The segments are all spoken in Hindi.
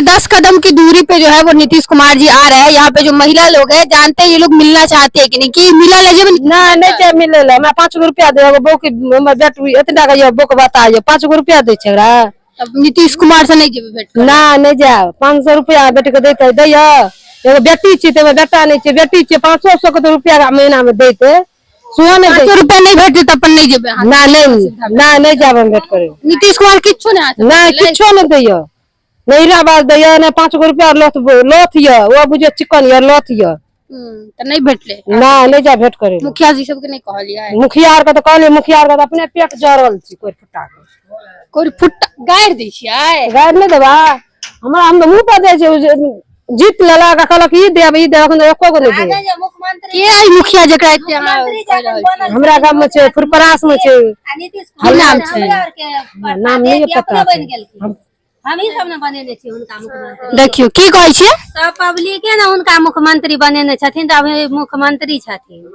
से 10 कदम की दूरी पे जो है वो नीतीश कुमार जी आ रहे हैं। यहाँ पे जो महिला लोग हैं जानते हैं ये लोग मिलना चाहते हैं कि नहीं, कि मिला ले जब ना नहीं चाहिए मिले ला मैं 5 रुपया दे बो की बेट इतना का ये बोक बताइए 5 रुपया दे छेड़ा। अब नीतीश कुमार से नहीं जेबे भेंट ना नहीं जा 500 रुपया बेटी को देते दैया एगो बेटी छी ते बेटा नहीं छी बेटी छी 500 के रुपया का महीना में देते सुहा नहीं 500 रुपया नहीं भेटते तब अपन नहीं जेबे। ना नहीं जाब भेंट करे नीतीश कुमार किच्छो नहीं किच्छो नहीं दैया नहीं राबाज दैया ना 5 रुपया लोथ ये वो बुझे चिकन ये लोथ ये तो नहीं भेटले। ना नहीं जा भेंट करे मुखिया जी सबके नहीं कहलिया है। मुखिया का तो कहले मुखिया का अपने पेट जरल छी कोई फुटा के कोई फुट्टा गाड़ दै छियै गाड़ नहीं देबा हमरा हम तो मुंह पर दे छै जीत लेला का कहलक ई देब अखन एको गो नहीं दे के आई मुखिया जकरा एते अहाँ हमरा गांव में छै फुरपरास में छै की नाम छै नाम नहीं पता हम ही सब ने बनेने छी उनका मुख्यमंत्री। देखियो की कहै छै सब पब्लिके ने उनका मुख्यमंत्री बनेने छथिन त अभी मुख्यमंत्री छथिन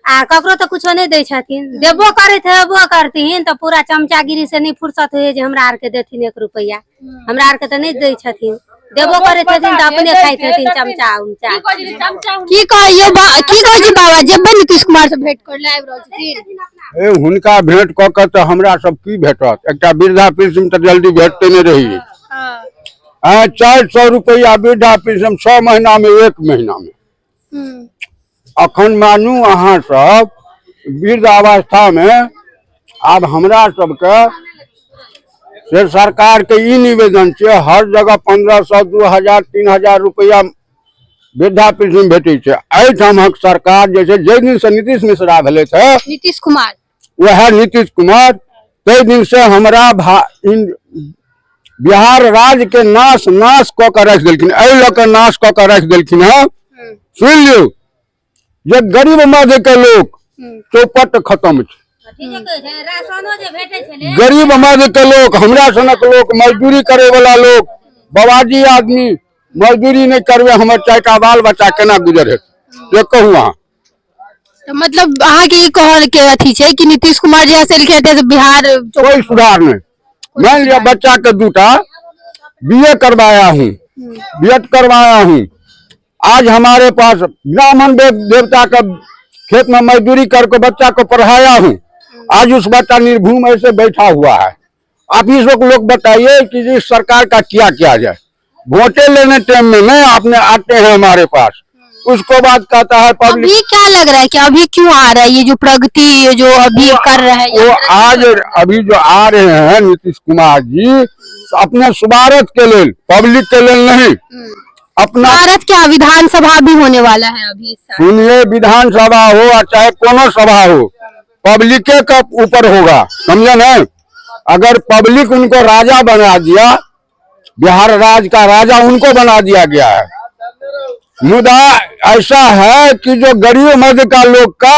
आ ककरो तो कुछो नहीं दै छथिन देबो करैत हेबो करथिन तो पूरा चमचागिरी से नहीं फुर्सत होय जे हमरा आर के देथिन 1 रुपया हमरा आर के तो नहीं दै छथिन देबो करैत छथिन त अपने खाइत छथिन चमचा उमचा की कहियो की कहै छै बाबा जेबे नीतीश कुमार से भेंट कर ले आबि रहल छथिन ए हुनका भेंट क के तो हमरा सब की भेटत एकटा वृद्धा पेंशन तो जल्दी भेटते नहीं रही 400 रुपया वृद्धा पेंशन 6 महीना में 1 महीना में अखन मानू अहाँ सब वृद्धावस्था में अब हमरा सबके से सरकार के ई निवेदन छै हर जगह 1500 2000 3000 रुपया वृद्धा पेंशन भेटे छै। एहिठामक सरकार जैसे जै दिन से नीतीश मिश्रा भेले थे नीतीश कुमार वह नीतीश कुमार तै दिन से हमरा बिहार राज्य के नाश क के रख देलखिन लके नाश क के रख देलखिन है। सुन लियो जे गरीब मध्य के लोग चौपट खत्म छै गरीब मध्य के लोग हमरा सनक लोग मजदूरी करे वाला लोग बाबाजी आदमी मजदूरी नहीं करवे हमर 4टा बाल बच्चा केना गुजर हेतै ये कहू अहाँ। तो मतलब अहाँ के कहल के अथी छै कि नीतीश कुमार जी ऐसे लिखे थे बिहार कोई सुधार नहीं। मान लिया बच्चा के 2टा बीए करवाया हूँ बीएड करवाया हूँ आज हमारे पास ब्राह्मण देवता का खेत में मजदूरी करके बच्चा को पढ़ाया हूँ आज उस बच्चा निर्भूम ऐसे बैठा हुआ है। आप इस लोग बताइए कि इस सरकार का क्या किया जाए। वोटे लेने टाइम में नहीं आपने आते हैं हमारे पास उसको बात कहता है पब्लिक। अभी क्या लग रहा है कि अभी क्यों आ रहा है ये जो प्रगति जो अभी कर रहे हैं वो आज अभी जो आ रहे हैं नीतीश कुमार जी अपने स्वार्थ के लिए पब्लिक के लिए नहीं अपना भारत क्या विधानसभा भी होने वाला है अभी। सुनिए विधानसभा हो या चाहे कोनो सभा हो पब्लिक के ऊपर होगा समझे ना। अगर पब्लिक उनको राजा बना दिया बिहार राज्य का राजा उनको बना दिया गया है। मुद्दा ऐसा है कि जो गरीब मध्य का लोग का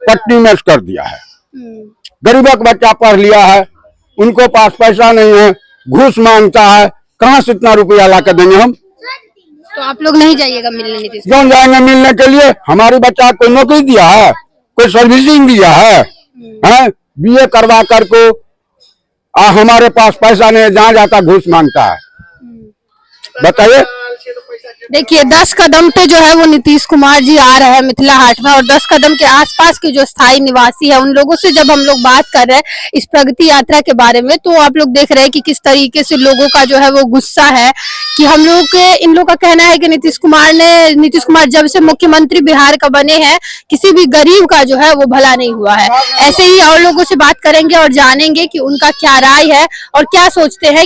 पट्टी मैच कर दिया है। गरीबों का बच्चा पढ़ लिया है उनको पास पैसा नहीं है घूस मांगता है कहाँ से इतना रुपया ला कर देंगे हम। तो आप लोग नहीं जाइएगा मिलने नीतीश क्यों जाएंगे मिलने के लिए हमारी बच्चा को नौकरी दिया है कोई सर्विसिंग दिया है बीए करवा कर को हमारे पास पैसा नहीं जहाँ जाता घूस मांगता है। बताइए देखिए 10 कदम पे जो है वो नीतीश कुमार जी आ रहे हैं मिथिला हाट में और 10 कदम के आसपास के जो स्थायी निवासी है उन लोगों से जब हम लोग बात कर रहे हैं इस प्रगति यात्रा के बारे में तो आप लोग देख रहे हैं कि किस तरीके से लोगों का जो है वो गुस्सा है कि हम लोग के इन लोगों का कहना है कि नीतीश कुमार जब से मुख्यमंत्री बिहार का बने हैं किसी भी गरीब का जो है वो भला नहीं हुआ है। ऐसे ही और लोगों से बात करेंगे और जानेंगे कि उनका क्या राय है और क्या सोचते हैं।